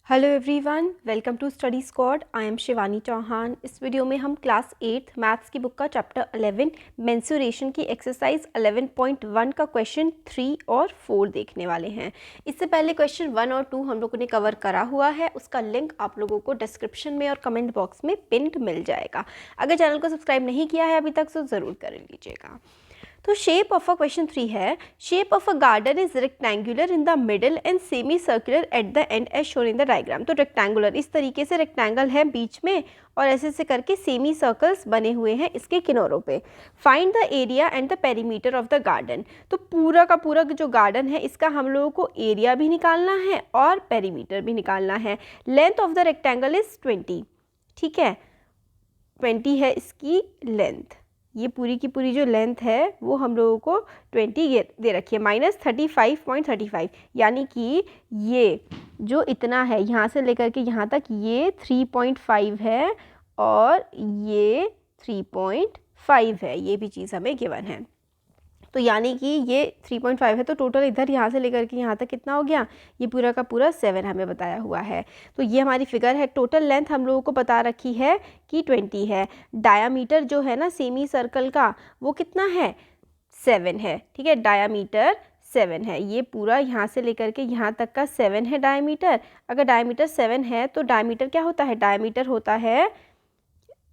Hello everyone, welcome to study squad. I am Shivani Chauhan. इस video में हम क्लास 8 मैथ्स की बुक का चैप्टर 11 मेंसुरेशन की एक्सरसाइज 11.1 का क्वेश्चन 3 और 4 देखने वाले हैं। इससे पहले क्वेश्चन 1 और 2 हम लोगों ने कवर करा हुआ है, उसका लिंक आप लोगों को डिस्क्रिप्शन में और कमेंट बॉक्स में पिन्ड मिल जाएगा। अगर चैनल को सब्सक्राइब नहीं किया है अभी तक तो ज़रूर कर लीजिएगा। तो शेप ऑफ अ क्वेश्चन 3 है, shape of a garden is rectangular in the middle and semi circular at the end as shown in the diagram. तो रेक्टेंगुलर इस तरीके से रेक्टेंगल है बीच में और ऐसे करके सेमी सर्कल्स बने हुए हैं इसके किनारों पे। Find the area and the perimeter of the garden. तो पूरा का पूरा जो गार्डन है इसका हम लोगों को एरिया भी निकालना है और पेरीमीटर भी निकालना है। Length of the rectangle is 20। ठीक है, 20 है इसकी लेंथ। ये पूरी की पूरी जो लेंथ है वो हम लोगों को 20 दे रखी है, -35.35, यानी कि ये जो इतना है यहाँ से लेकर के यहाँ तक ये 3.5 है और ये 3.5 है। ये भी चीज़ हमें गिवन है। तो यानी कि ये 3.5 है तो टोटल इधर यहाँ से लेकर के यहाँ तक कितना हो गया, ये पूरा का पूरा 7 हमें बताया हुआ है। तो ये हमारी फिगर है। टोटल लेंथ हम लोगों को बता रखी है कि 20 है। डायामीटर जो है ना सेमी सर्कल का वो कितना है, 7 है। ठीक है, डायामीटर 7 है। ये पूरा यहाँ से लेकर के यहाँ तक का 7 है डायामीटर। अगर डायामीटर 7 है तो डायामीटर क्या होता है, डायामीटर होता है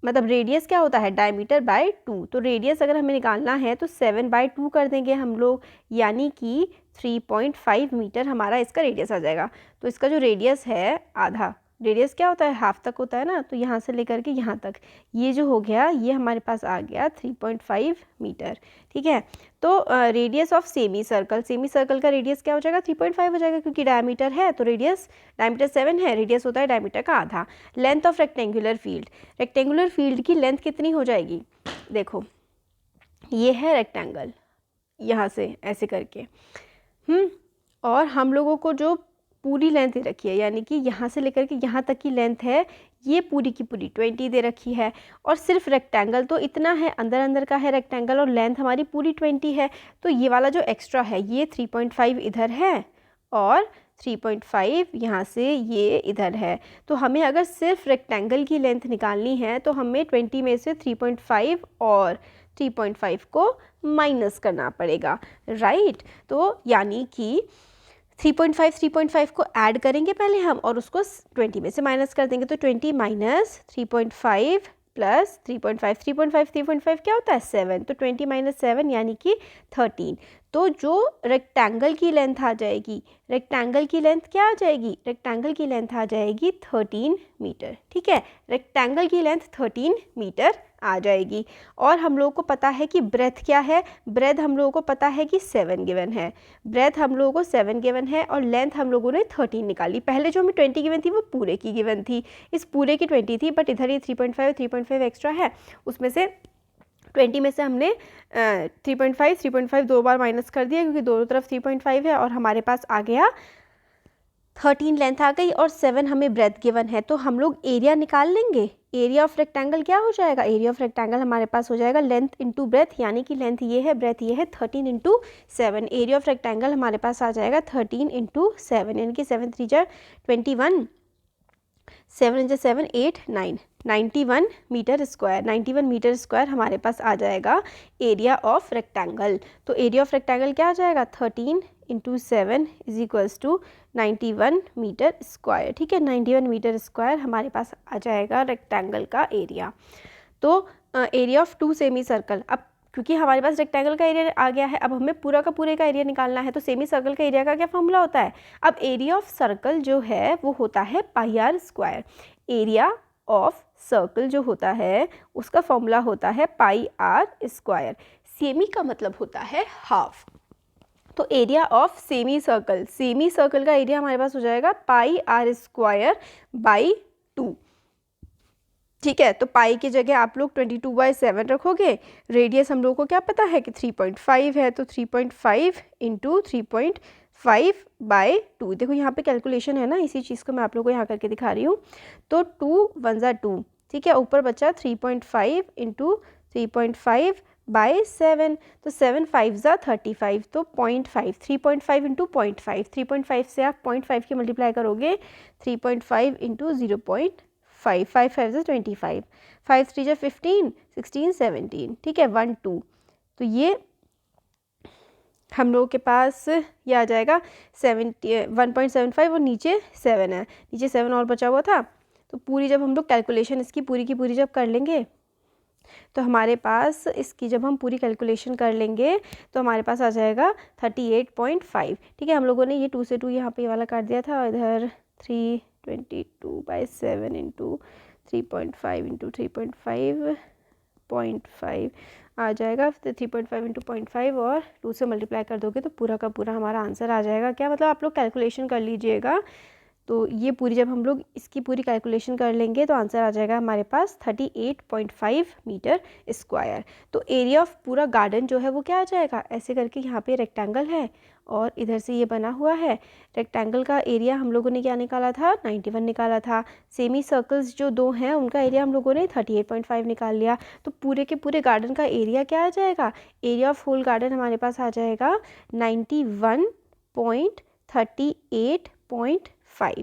मतलब रेडियस क्या होता है, डायमीटर बाय 2। तो रेडियस अगर हमें निकालना है तो 7/2 कर देंगे हम लोग, यानी कि 3.5 मीटर हमारा इसका रेडियस आ जाएगा। तो इसका जो रेडियस है आधा, रेडियस क्या होता है, हाफ तक होता है ना, तो यहाँ से लेकर के यहाँ तक ये जो हो गया ये हमारे पास आ गया 3.5 मीटर। ठीक है, तो रेडियस ऑफ सेमी सर्कल का रेडियस क्या हो जाएगा, 3.5 हो जाएगा, क्योंकि डायमीटर है तो डायमीटर 7 है, रेडियस होता है डायमीटर का आधा। लेंथ ऑफ रेक्टेंगुलर फील्ड की लेंथ कितनी हो जाएगी, देखो ये है रेक्टेंगल यहाँ से ऐसे करके और हम लोगों को जो पूरी लेंथ दे रखी है, यानी कि यहाँ से लेकर के यहाँ तक की लेंथ है ये पूरी की पूरी 20 दे रखी है। और सिर्फ रेक्टेंगल तो इतना है, अंदर का है रेक्टेंगल और लेंथ हमारी पूरी 20 है। तो ये वाला जो एक्स्ट्रा है ये 3.5 इधर है और 3.5 यहाँ से ये इधर है। तो हमें अगर सिर्फ रेक्टेंगल की लेंथ निकालनी है तो हमें 20 में से 3.5 और 3.5 को माइनस करना पड़ेगा, राइट। तो यानी कि 3.5 को ऐड करेंगे पहले हम और उसको 20 में से माइनस कर देंगे। तो 20 माइनस 3.5 प्लस 3.5 क्या होता है, 7। तो 20 माइनस 7 यानी कि 13। तो जो रेक्टेंगल की लेंथ आ जाएगी, रेक्टेंगल की लेंथ क्या आ जाएगी, रेक्टेंगल की लेंथ आ जाएगी 13 मीटर। ठीक है, रेक्टेंगल की लेंथ 13 मीटर आ जाएगी। और हम लोगों को पता है कि ब्रेथ क्या है, ब्रेथ हम लोगों को पता है कि 7 गिवन है, ब्रेथ हम लोगों को 7 गिवन है और लेंथ हम लोगों ने 13 निकाली। पहले जो हमें 20 गिवन थी वो पूरे की गिवन थी, इस पूरे की 20 थी, बट इधर ये 3.5 एक्स्ट्रा है, उसमें से 20 में से हमने 3.5 दो बार माइनस कर दिया क्योंकि दोनों तरफ 3.5 है और हमारे पास आ गया 13 लेंथ आ गई और 7 हमें ब्रेथ गिवन है। तो हम लोग एरिया निकाल लेंगे। एरिया ऑफ रेक्टेंगल क्या हो जाएगा, एरिया ऑफ रेक्टेंगल हमारे पास हो जाएगा लेंथ इंटू ब्रेथ, यानी कि लेंथ ये है ब्रेथ ये है, 13 इंटू 7। एरिया ऑफ रेक्टेंगल हमारे पास आ जाएगा 13 इंटू 7, यानी कि 7 3 जा 21, 7 into 7 8 9, 91 metre square. 91 metre square हमारे पास आ जाएगा एरिया ऑफ रेक्टेंगल। तो एरिया ऑफ रेक्टेंगल क्या आ जाएगा, 13 into 7 is equals to 91 metre square. ठीक है, 91 मीटर स्क्वायर हमारे पास आ जाएगा रेक्टेंगल का एरिया। तो एरिया ऑफ 2 सेमी सर्कल, अब क्योंकि हमारे पास रेक्टेंगल का एरिया आ गया है अब हमें पूरा का पूरे का एरिया निकालना है। तो सेमी सर्कल का एरिया का क्या फॉर्मूला होता है, अब एरिया ऑफ सर्कल जो है वो होता है πr square. Area of circle जो होता है उसका फॉर्मूला होता है πr स्क्वायर। सेमी का मतलब होता है हाफ। तो एरिया ऑफ सेमी सर्कल का एरिया हमारे पास हो जाएगा πr स्क्वायर बाई 2। ठीक है, तो पाई की जगह आप लोग 22/7 रखोगे। रेडियस हम लोगों को क्या पता है कि 3.5 है, तो 3.5 इंटू 3.5/2। देखो यहाँ पे कैलकुलेशन है ना, इसी चीज़ को मैं आप लोगों को यहाँ करके दिखा रही हूँ। तो 2 1 2, ठीक है, ऊपर बचा 3.5 इंटू 3.5 बाय 7, तो 7 5 ज़ा 35, तो 0.5, 3.5 इंटू 0.5, 3.5 से आप 0.5 की मल्टीप्लाई करोगे, 3.5 इंटू 0.5, 5 5 ज़ा 25, 5 3 ज़ा 15, 16 17, ठीक है, 1 2, तो ये हम लोगों के पास ये आ जाएगा 1.75 और नीचे 7 है, नीचे 7 और बचा हुआ था। तो पूरी जब हम लोग कैलकुलेशन इसकी पूरी की पूरी जब कर लेंगे तो हमारे पास इसकी जब हम पूरी कैलकुलेशन कर लेंगे तो हमारे पास आ जाएगा 38.5, ठीक है। हम लोगों ने ये 2 से 2 यहाँ पे ये वाला काट दिया था, इधर 322/7 इंटू 3.5 इंटू 3.5 आ जाएगा, तो 3.5 इंटू 0.5 और 2 से मल्टीप्लाई कर दोगे तो पूरा का पूरा हमारा आंसर आ जाएगा। क्या मतलब, आप लोग कैलकुलेशन कर लीजिएगा। तो ये पूरी जब हम लोग इसकी पूरी कैलकुलेशन कर लेंगे तो आंसर आ जाएगा हमारे पास 38.5 मीटर स्क्वायर। तो एरिया ऑफ पूरा गार्डन जो है वो क्या आ जाएगा, ऐसे करके यहाँ पे रेक्टेंगल है और इधर से ये बना हुआ है। रेक्टेंगल का एरिया हम लोगों ने क्या निकाला था, 91 निकाला था। सेमी सर्कल्स जो दो हैं उनका एरिया हम लोगों ने 38.5 निकाल लिया। तो पूरे के पूरे गार्डन का एरिया क्या आ जाएगा, एरिया ऑफ होल गार्डन हमारे पास आ जाएगा 91.38.5।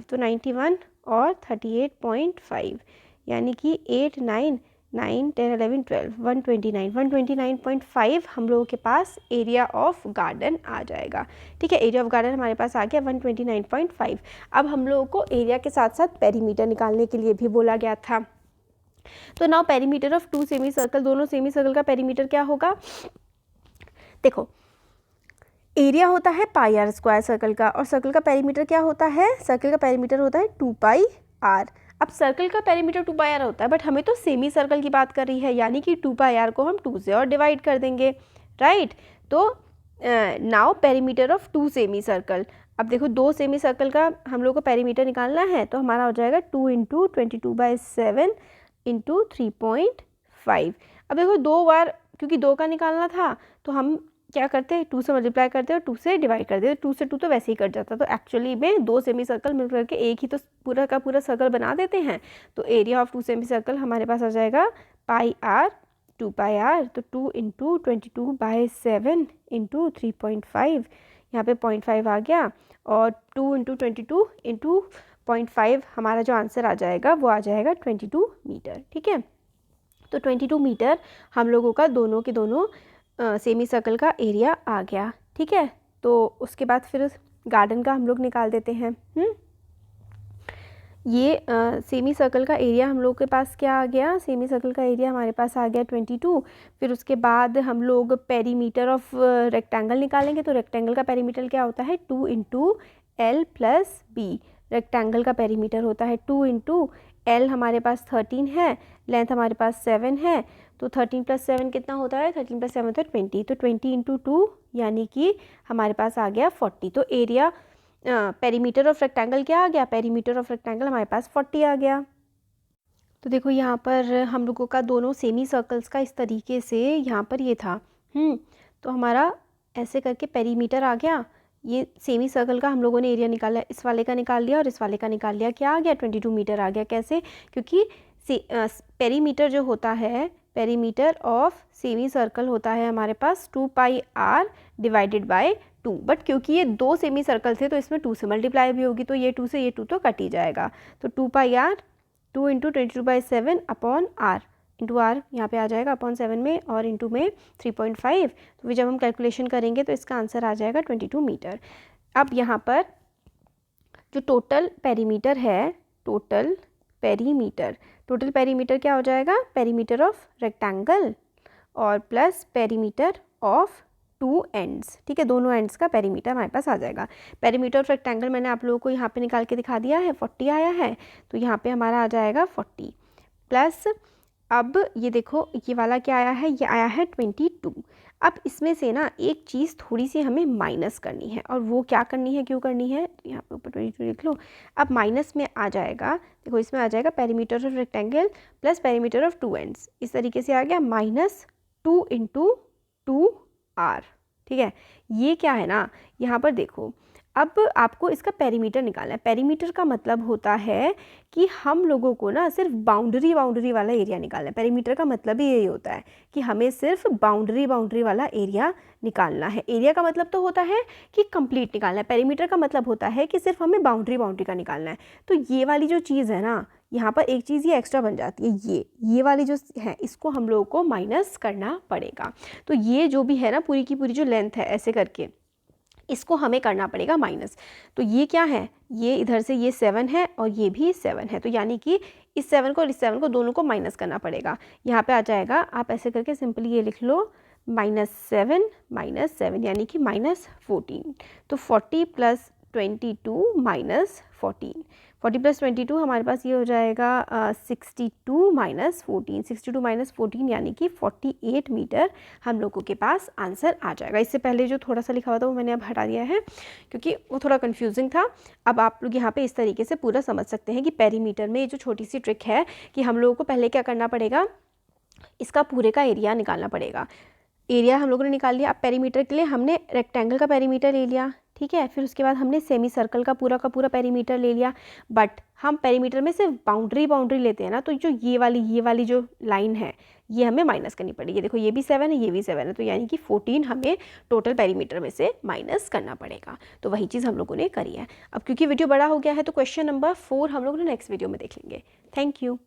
तो 91 और 38.5 यानी कि 8 9 9 10 11 12 129.5 हम लोगों के पास एरिया ऑफ गार्डन आ जाएगा, ठीक है। एरिया ऑफ गार्डन हमारे पास आ गया 129.5। अब हम लोगों को एरिया के साथ साथ पेरीमीटर निकालने के लिए भी बोला गया था। तो now perimeter of 2 semi circle, दोनों सेमी सर्कल का पेरीमीटर क्या होगा, देखो एरिया होता है पाई आर स्क्वायर सर्कल का, और सर्कल का पेरीमीटर क्या होता है, सर्कल का पेरीमीटर होता है 2 पाई आर। अब सर्कल का पेरीमीटर 2 पाई आर होता है, बट हमें तो सेमी सर्कल की बात कर रही है, यानी कि 2 पाई आर को हम 2 से और डिवाइड कर देंगे, राइट। तो now perimeter of 2 semi circle, अब देखो 2 सेमी सर्कल का हम लोग को पेरीमीटर निकालना है, तो हमारा हो जाएगा 2 इंटू 22/7 इंटू 3.5। अब देखो 2 बार क्योंकि 2 का निकालना था तो हम क्या करते हैं, 2 से मल्टीप्लाई करते हैं और 2 से डिवाइड कर देते हैं, 2 से 2 तो वैसे ही कट जाता। तो एक्चुअली में 2 सेमी सर्कल मिल करके एक ही तो पूरा का पूरा सर्कल बना देते हैं। तो एरिया ऑफ 2 सेमी सर्कल हमारे पास आ जाएगा पाई आर 2 पाई आर, तो 2 इंटू 22/7 इंटू 3.5, यहाँ पे 0.5 आ गया, और 2 इंटू 22 इंटू 0.5 हमारा जो आंसर आ जाएगा वो आ जाएगा 22 मीटर, ठीक है। तो 22 मीटर हम लोगों का दोनों के दोनों सेमी सर्कल का एरिया आ गया, ठीक है। तो उसके बाद फिर गार्डन का हम लोग निकाल देते हैं। ये सेमी सर्कल का एरिया हम लोग के पास क्या आ गया, सेमी सर्कल का एरिया हमारे पास आ गया 22। फिर उसके बाद हम लोग पेरीमीटर ऑफ रेक्टेंगल निकालेंगे। तो रेक्टेंगल का पेरीमीटर क्या होता है, 2 into L plus B. Rectangle का पेरीमीटर होता है 2 इंटू एल, हमारे पास 13 है, लेंथ हमारे पास 7 है, तो 13 + 7 कितना होता है, 13 + 7 होता है 20, तो 20 इंटू 2 यानी कि हमारे पास आ गया 40। तो एरिया पेरीमीटर ऑफ रेक्टेंगल क्या आ गया, पेरीमीटर ऑफ रेक्टेंगल हमारे पास 40 आ गया। तो देखो यहाँ पर हम लोगों का दोनों सेमी सर्कल्स का इस तरीके से यहाँ पर ये था, तो हमारा ऐसे करके पेरीमीटर आ गया। ये सेमी सर्कल का हम लोगों ने एरिया निकाला, इस वाले का निकाल लिया और इस वाले का निकाल लिया, क्या आ गया 22 मीटर आ गया। कैसे, क्योंकि पेरीमीटर जो होता है, पेरीमीटर ऑफ सेमी सर्कल होता है हमारे पास 2 pi are divided by 2, but क्योंकि ये 2 सेमी सर्कल थे तो इसमें 2 से मल्टीप्लाई भी होगी, तो ये 2 से ये 2 तो कट ही जाएगा। तो 2 pi R 2 into 22/7 upon R, into R यहाँ पे आ जाएगा अपॉन 7 में, और इंटू में 3.5। तो फिर जब हम कैलकुलेशन करेंगे तो इसका आंसर आ जाएगा 22 मीटर। अब यहाँ पर जो टोटल पेरीमीटर है, टोटल पेरीमीटर क्या हो जाएगा, पेरीमीटर ऑफ रेक्टेंगल और प्लस पेरीमीटर ऑफ 2 एंड्स, ठीक है, दोनों एंड्स का पेरीमीटर हमारे पास आ जाएगा। पेरीमीटर ऑफ रेक्टेंगल मैंने आप लोगों को यहाँ पे निकाल के दिखा दिया है, 40 आया है, तो यहाँ पे हमारा आ जाएगा 40 प्लस, अब ये देखो ये वाला क्या आया है, ये आया है 22। अब इसमें से ना एक चीज़ थोड़ी सी हमें माइनस करनी है, और वो क्या करनी है, क्यों करनी है, यहाँ पे ऊपर 22 लिख लो। अब माइनस में आ जाएगा, देखो इसमें आ जाएगा perimeter of rectangle plus perimeter of 2 ends, इस तरीके से आ गया -2 इंटू 2 आर, ठीक है। ये क्या है ना, यहाँ पर देखो अब आपको इसका पेरीमीटर निकालना है। पेरीमीटर का मतलब होता है कि हम लोगों को ना सिर्फ बाउंड्री वाला एरिया निकालना है। पेरीमीटर का मतलब ही यही होता है कि हमें सिर्फ बाउंड्री वाला एरिया निकालना है। एरिया का मतलब तो होता है कि कंप्लीट निकालना है, पेरीमीटर का मतलब होता है कि सिर्फ हमें बाउंड्री का निकालना है। तो ये वाली जो चीज़ है ना, यहाँ पर एक चीज़ ये एक्स्ट्रा बन जाती है, ये वाली जो है इसको हम लोगों को माइनस करना पड़ेगा। तो ये जो भी है ना पूरी की पूरी जो लेंथ है ऐसे करके, इसको हमें करना पड़ेगा माइनस। तो ये क्या है, ये इधर से ये 7 है और ये भी 7 है, तो यानी कि इस 7 को और इस 7 को दोनों को माइनस करना पड़ेगा। यहाँ पे आ जाएगा, आप ऐसे करके सिंपली ये लिख लो -7 यानी कि -14। तो 40 + 22 -14, 40 + 22 हमारे पास ये हो जाएगा 62 - 14, 62 - 14 यानी कि 48 मीटर हम लोगों के पास आंसर आ जाएगा। इससे पहले जो थोड़ा सा लिखा हुआ था वो मैंने अब हटा दिया है क्योंकि वो थोड़ा कंफ्यूजिंग था। अब आप लोग यहाँ पे इस तरीके से पूरा समझ सकते हैं कि पेरीमीटर में ये जो छोटी सी ट्रिक है कि हम लोगों को पहले क्या करना पड़ेगा, इसका पूरे का एरिया निकालना पड़ेगा। एरिया हम लोगों ने निकाल लिया। अब पेरीमीटर के लिए हमने रेक्टेंगल का पेरीमीटर ले लिया, ठीक है। फिर उसके बाद हमने सेमी सर्कल का पूरा पेरीमीटर ले लिया। बट हम पेरीमीटर में सिर्फ बाउंड्री लेते हैं ना, तो जो ये वाली जो लाइन है ये हमें माइनस करनी पड़ेगी। देखो ये भी 7 है, ये भी 7 है, तो यानी कि 14 हमें टोटल पेरीमीटर में से माइनस करना पड़ेगा। तो वही चीज़ हम लोगों ने करी है। अब क्योंकि वीडियो बड़ा हो गया है तो क्वेश्चन नंबर 4 हम लोग नेक्स्ट वीडियो में देख लेंगे। Thank you.